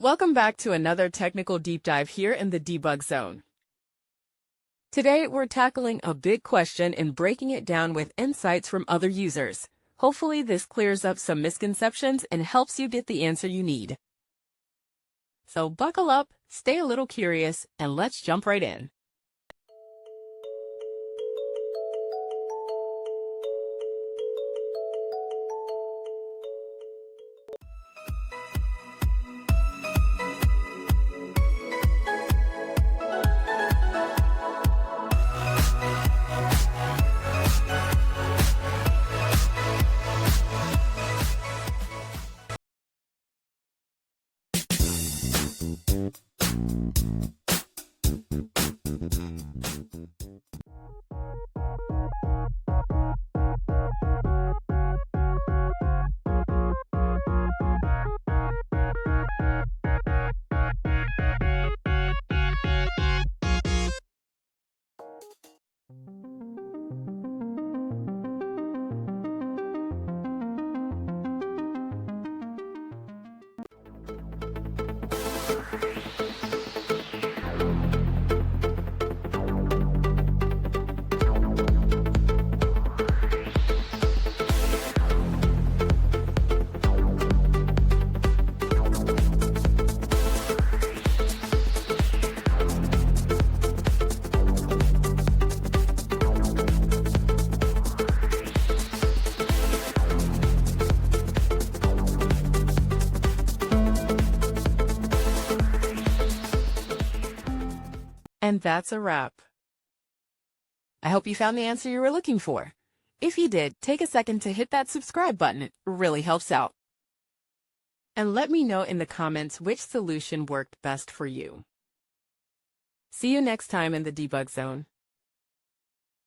Welcome back to another technical deep dive here in the Debug Zone. Today, we're tackling a big question and breaking it down with insights from other users. Hopefully, this clears up some misconceptions and helps you get the answer you need. So buckle up, stay a little curious, and let's jump right in. And that's a wrap. I hope you found the answer you were looking for. If you did, take a second to hit that subscribe button. It really helps out. And let me know in the comments which solution worked best for you. See you next time in the Debug Zone.